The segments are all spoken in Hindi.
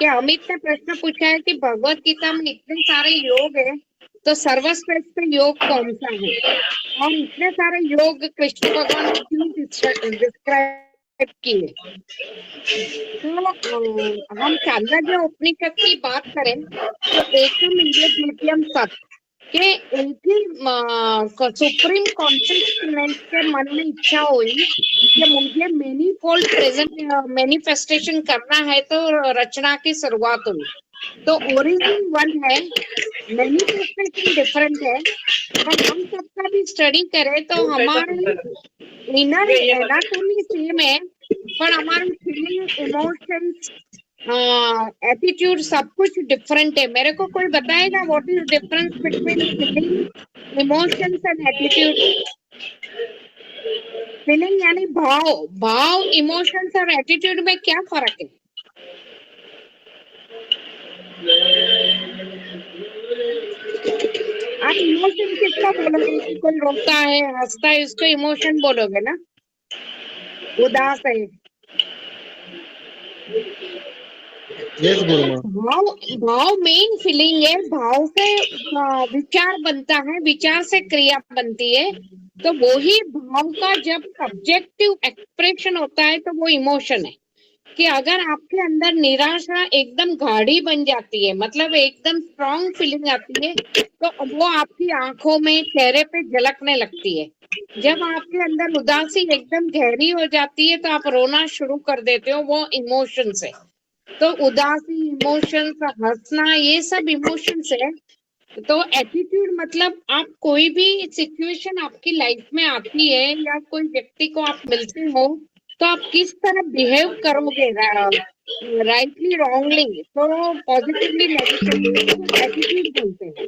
कि अमित ने प्रश्न पूछा है कि भगवत गीता में इतने सारे योग है, तो सर्वश्रेष्ठ योग कौन सा है, और इतने सारे योग कृष्ण भगवान ने क्यों डिस्क्राइब किए। तो हम चांद्रोग्य उपनिषद की बात करें तो एकम इंद्रिय द्वितीयम सत के एक ही सुप्रीम कॉन्शियसनेस के मन में इच्छा हुई कि मुझे मैनीफोल्ड प्रेजेंट मैनिफेस्टेशन करना है, तो रचना की शुरुआत हुई। तो ओरिजिन वन है, मैनिफेस्टेशन डिफरेंट है, पर हम सबका भी स्टडी करें तो हमारे इनर एनाटॉमी सेम है, पर हमारी फीलिंग, इमोशंस, एटीट्यूड सब कुछ डिफरेंट है। मेरे को कोई बताएगा what is difference between feeling, emotions and attitude? Feeling यानी भाव, भाव, इमोशंस और एटीट्यूड में क्या फर्क है? आप इमोशन किसका बोलोगे? कि कोई रोता है, हंसता है, इसको इमोशन बोलोगे ना? उदास है, यस गुरुमा। भाव, भाव मेन फीलिंग है। भाव से विचार बनता है, विचार से क्रिया बनती है, तो वो ही भाव का जब सब्जेक्टिव एक्सप्रेशन होता है तो वो इमोशन है। कि अगर आपके अंदर निराशा एकदम गाढ़ी बन जाती है, मतलब एकदम स्ट्रॉन्ग फीलिंग आती है, तो वो आपकी आंखों में, चेहरे पे झलकने लगती है। जब आपके अंदर उदासी एकदम गहरी हो जाती है तो आप रोना शुरू कर देते हो, वो इमोशंस है। तो उदासी, इमोशंस, हंसना, ये सब इमोशंस है। तो एटीट्यूड मतलब आप कोई भी सिचुएशन आपकी लाइफ में आती है या कोई व्यक्ति को आप मिलते हो, तो आप किस तरह बिहेव करोगे, राइटली, रॉन्गली, तो पॉजिटिवली, नेगेटिवली, एटीट्यूड बोलते हैं।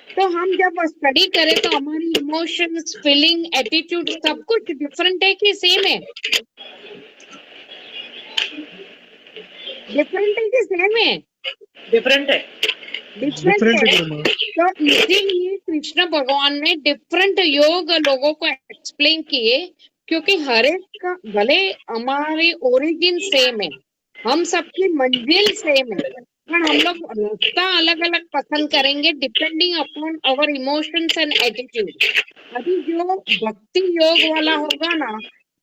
तो हम जब स्टडी करें तो हमारी इमोशंस, फीलिंग, एटीट्यूड सब कुछ डिफरेंट है कि सेम है? डिफरेंट है कि सेम है? डिफरेंट है। डिफरेंट डिफरेंट है। है गुरुमा। तो इसीलिए कृष्ण भगवान ने डिफरेंट योग लोगों को एक्सप्लेन किए, क्योंकि हर एक का, भले हमारी ओरिजिन सेम है, हम सबकी मंजिल सेम है, पर हम लोग रास्ता अलग अलग पसंद करेंगे depending upon our emotions and attitude. अभी जो भक्ति योग वाला होगा ना,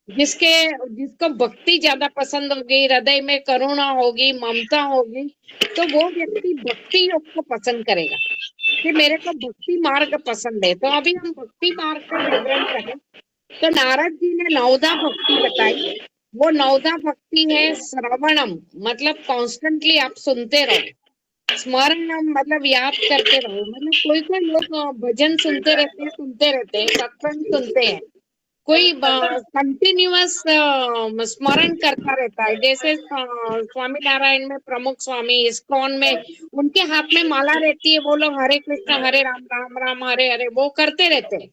जिसके जिसको भक्ति ज्यादा पसंद होगी, हृदय में करुणा होगी, ममता होगी, तो वो व्यक्ति भक्ति योग को पसंद करेगा कि मेरे को भक्ति मार्ग पसंद है। तो अभी हम भक्ति मार्ग का विवरण करें तो नारद जी ने नवदा भक्ति बताई। वो नवदा भक्ति है श्रवणम, मतलब कॉन्स्टेंटली आप सुनते रहो, स्मरणम मतलब याद करते रहो। मतलब कोई कोई लोग भजन सुनते रहते हैं, सत्संग सुनते हैं, कोई कंटिन्यूअस स्मरण करता रहता है। जैसे स्वामी नारायण में प्रमुख स्वामी, इस्कॉन में उनके हाथ में माला रहती है, वो लोग हरे कृष्ण हरे राम राम राम हरे हरे वो करते रहते हैं।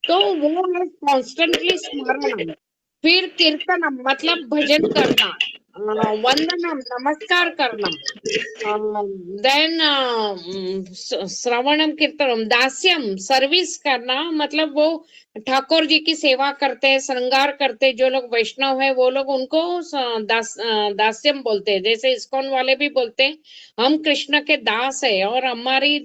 तो वो है कॉन्स्टेंटली स्मरणम। फिर कीर्तनम मतलब भजन करना, वंदनम नमस्कार करना, देन श्रवणम कीर्तनम, दास्यम सर्विस करना, मतलब वो ठाकुर जी की सेवा करते हैं, श्रृंगार करते हैं। जो लोग वैष्णव है वो लोग उनको दास्यम बोलते हैं। जैसे इस्कॉन वाले भी बोलते हैं हम कृष्ण के दास है और हमारी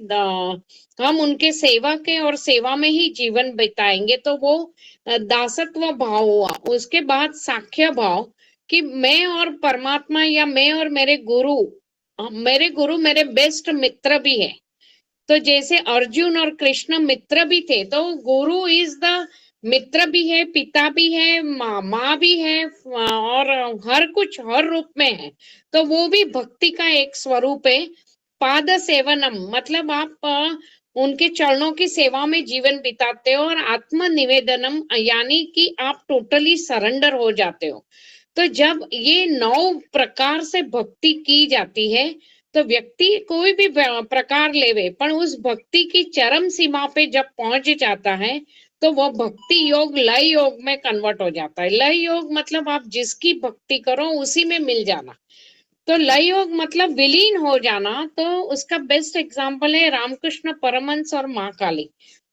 हम उनके सेवा के और सेवा में ही जीवन बिताएंगे, तो वो दासत्व भाव हुआ। उसके बाद साख्य भाव कि मैं और परमात्मा या मैं और मेरे गुरु मेरे बेस्ट मित्र भी है। तो जैसे अर्जुन और कृष्ण मित्र भी थे, तो गुरु इज द मित्र भी है, पिता भी है, माँ भी है, और हर कुछ हर रूप में है। तो वो भी भक्ति का एक स्वरूप है। पाद सेवनम मतलब आप उनके चरणों की सेवा में जीवन बिताते हो, और आत्म निवेदनम यानी कि आप टोटली सरेंडर हो जाते हो। तो जब ये 9 प्रकार से भक्ति की जाती है, तो व्यक्ति कोई भी प्रकार लेवे, पर उस भक्ति की चरम सीमा पे जब पहुंच जाता है तो वह भक्ति योग लय योग में कन्वर्ट हो जाता है। लय योग मतलब आप जिसकी भक्ति करो उसी में मिल जाना। तो लय योग मतलब विलीन हो जाना। तो उसका बेस्ट एग्जाम्पल है रामकृष्ण परमहंस और माँ काली।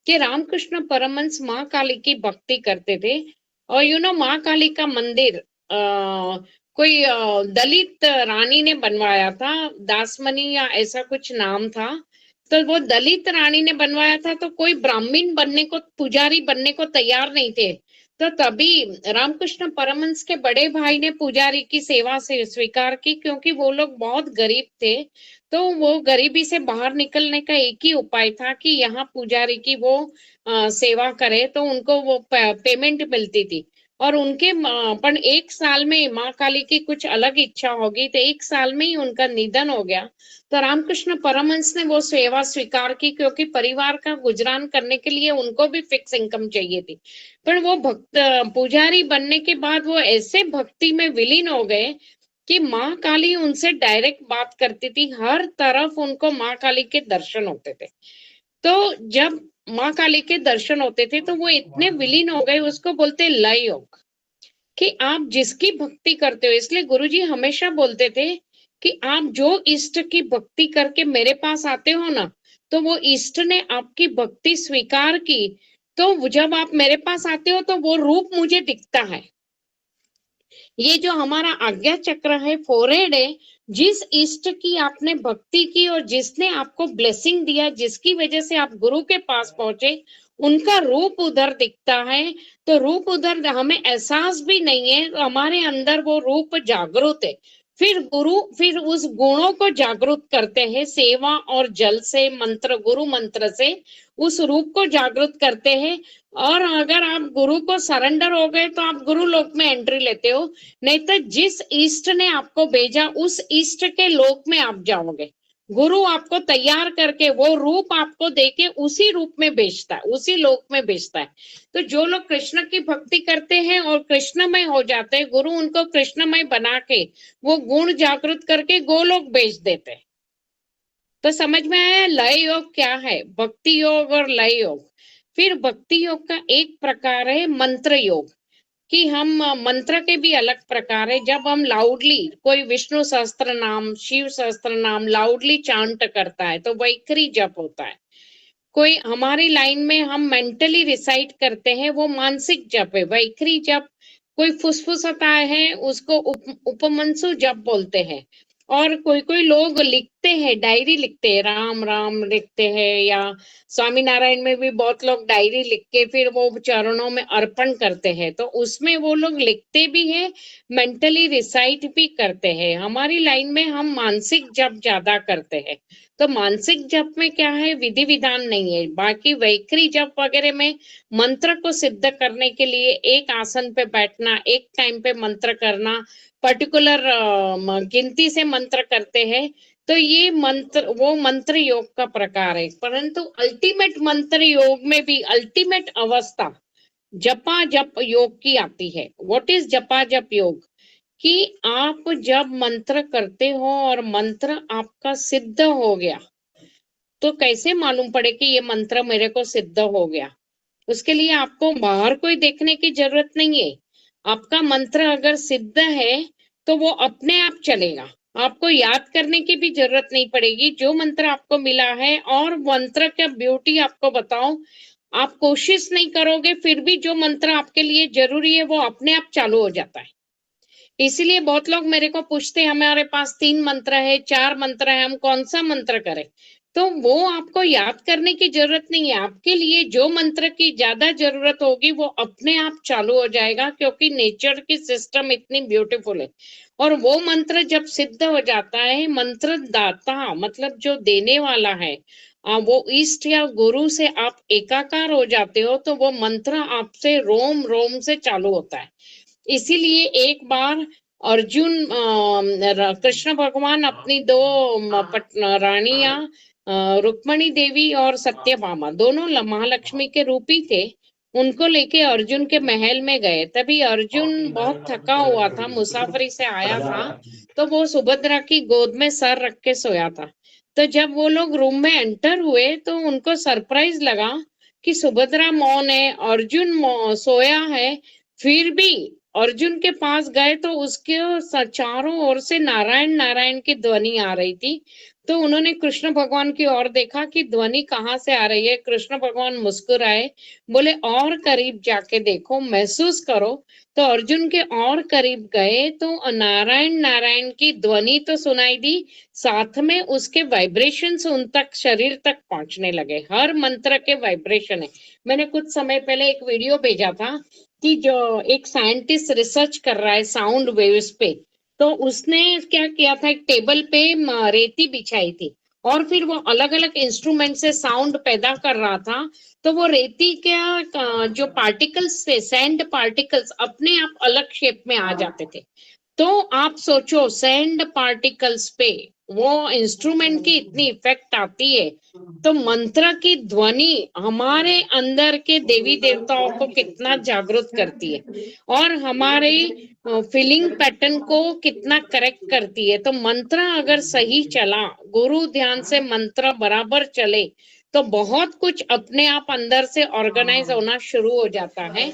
कि रामकृष्ण परमहंस माँ काली की भक्ति करते थे, और माँ काली का मंदिर कोई दलित रानी ने बनवाया था, दासमणि या ऐसा कुछ नाम था। तो वो दलित रानी ने बनवाया था, तो कोई ब्राह्मण बनने को, पुजारी बनने को तैयार नहीं थे। तो तभी रामकृष्ण परमहंस के बड़े भाई ने पुजारी की सेवा से स्वीकार की, क्योंकि वो लोग बहुत गरीब थे। तो वो गरीबी से बाहर निकलने का एक ही उपाय था कि यहाँ पुजारी की वो सेवा करे, तो उनको वो पेमेंट मिलती थी। और उनके पर एक साल में माँ काली की कुछ अलग इच्छा होगी, तो एक साल में ही उनका निधन हो गया। तो रामकृष्ण परमहंस ने वो सेवा स्वीकार की, क्योंकि परिवार का गुजरान करने के लिए उनको भी फिक्स इनकम चाहिए थी। पर वो भक्त पुजारी बनने के बाद वो ऐसे भक्ति में विलीन हो गए कि माँ काली उनसे डायरेक्ट बात करती थी, हर तरफ उनको माँ काली के दर्शन होते थे। तो जब माँ काली के दर्शन होते थे तो वो इतने विलीन हो गए, उसको बोलते लय योग, कि आप जिसकी भक्ति करते हो। इसलिए गुरुजी हमेशा बोलते थे कि आप जो इष्ट की भक्ति करके मेरे पास आते हो ना, तो वो इष्ट ने आपकी भक्ति स्वीकार की, तो जब आप मेरे पास आते हो तो वो रूप मुझे दिखता है। ये जो हमारा आज्ञा चक्र है, फोरहेड है, जिस इष्ट की आपने भक्ति की और जिसने आपको ब्लेसिंग दिया, जिसकी वजह से आप गुरु के पास पहुंचे, उनका रूप उधर दिखता है। तो रूप उधर हमें एहसास भी नहीं है, तो हमारे अंदर वो रूप जागृत है। फिर उस गुणों को जागृत करते हैं सेवा और जल से, मंत्र, गुरु मंत्र से उस रूप को जागृत करते हैं। और अगर आप गुरु को सरेंडर हो गए तो आप गुरु लोक में एंट्री लेते हो। नहीं तो जिस इष्ट ने आपको भेजा उस इष्ट के लोक में आप जाओगे। गुरु आपको तैयार करके वो रूप आपको देके उसी रूप में भेजता है, उसी लोक में भेजता है। तो जो लोग कृष्ण की भक्ति करते हैं और कृष्णमय हो जाते हैं, गुरु उनको कृष्णमय बना के वो गुण जागृत करके गोलोक भेज देते हैं। तो समझ में आया लय योग क्या है, भक्ति योग और लय योग। फिर भक्ति योग का एक प्रकार है मंत्र योग, कि हम मंत्र के भी अलग प्रकार है। जब हम लाउडली कोई विष्णु सहस्त्र नाम, शिव सहस्त्र नाम लाउडली चांट करता है तो वैखरी जप होता है। कोई हमारी लाइन में हम मेंटली रिसाइट करते हैं, वो मानसिक जप है, वैखरी जप। कोई फुसफुसाता है उसको उपमंसु जप बोलते हैं। और कोई कोई लोग लिखते हैं, डायरी लिखते हैं, राम राम लिखते हैं, या स्वामी नारायण में भी बहुत लोग डायरी लिख के फिर वो चरणों में अर्पण करते हैं। तो उसमें वो लोग लिखते भी है, मेंटली रिसाइट भी करते हैं। हमारी लाइन में हम मानसिक जप ज्यादा करते हैं। तो मानसिक जप में क्या है, विधि विधान नहीं है। बाकी वैखरी जप वगैरह में मंत्र को सिद्ध करने के लिए एक आसन पे बैठना, एक टाइम पे मंत्र करना, पर्टिकुलर गिनती से मंत्र करते हैं। तो ये मंत्र, वो मंत्र योग का प्रकार है। परंतु अल्टीमेट मंत्र योग में भी अल्टीमेट अवस्था जपा जप योग की आती है। व्हाट इज जपा जप योग? कि आप जब मंत्र करते हो और मंत्र आपका सिद्ध हो गया, तो कैसे मालूम पड़े कि ये मंत्र मेरे को सिद्ध हो गया? उसके लिए आपको बाहर कोई देखने की जरूरत नहीं है। आपका मंत्र अगर सिद्ध है तो वो अपने आप चलेगा, आपको याद करने की भी जरूरत नहीं पड़ेगी। जो मंत्र आपको मिला है, और मंत्र का ब्यूटी आपको बताऊं, आप कोशिश नहीं करोगे फिर भी जो मंत्र आपके लिए जरूरी है वो अपने आप चालू हो जाता है। इसीलिए बहुत लोग मेरे को पूछते हैं, हमारे पास 3 मंत्र है, 4 मंत्र है, हम कौन सा मंत्र करें? तो वो आपको याद करने की जरूरत नहीं है। आपके लिए जो मंत्र की ज्यादा जरूरत होगी वो अपने आप चालू हो जाएगा, क्योंकि नेचर की सिस्टम इतनी ब्यूटीफुल है। और वो मंत्र जब सिद्ध हो जाता है, मंत्र दाता मतलब जो देने वाला है, वो इष्ट या गुरु से आप एकाकार हो जाते हो, तो वो मंत्र आपसे रोम रोम से चालू होता है। इसीलिए एक बार अर्जुन, कृष्ण भगवान अपनी 2 रानियां, रुक्मणी देवी और सत्यभामा, दोनों महालक्ष्मी के रूपी थे, उनको लेके अर्जुन के महल में गए। तभी अर्जुन बहुत थका हुआ था, मुसाफरी से आया था, तो वो सुभद्रा की गोद में सर रख के सोया था। तो जब वो लोग रूम में एंटर हुए तो उनको सरप्राइज लगा कि सुभद्रा मौन है, अर्जुन सोया है। फिर भी अर्जुन के पास गए तो उसके चारों ओर से नारायण नारायण की ध्वनि आ रही थी। तो उन्होंने कृष्ण भगवान की ओर देखा कि ध्वनि कहाँ से आ रही है। कृष्ण भगवान मुस्कुराए, बोले और करीब जाके देखो, महसूस करो। तो अर्जुन के और करीब गए तो नारायण नारायण की ध्वनि तो सुनाई दी, साथ में उसके वाइब्रेशंस उन तक, शरीर तक पहुंचने लगे। हर मंत्र के वाइब्रेशन है। मैंने कुछ समय पहले एक वीडियो भेजा था कि जो एक साइंटिस्ट रिसर्च कर रहा है साउंड वेव्स पे, तो उसने क्या किया था, एक टेबल पे रेती बिछाई थी और फिर वो अलग अलग इंस्ट्रूमेंट से साउंड पैदा कर रहा था। तो वो रेती के जो पार्टिकल्स थे, सैंड पार्टिकल्स, अपने आप अलग शेप में आ जाते थे। तो आप सोचो, सैंड पार्टिकल्स पे वो इंस्ट्रूमेंट की इतनी इफेक्ट आती है, तो मंत्र की ध्वनि हमारे अंदर के देवी देवताओं को कितना जागृत करती है और हमारे फीलिंग पैटर्न को कितना करेक्ट करती है। तो मंत्र अगर सही चला, गुरु ध्यान से मंत्र बराबर चले, तो बहुत कुछ अपने आप अंदर से ऑर्गेनाइज होना शुरू हो जाता है।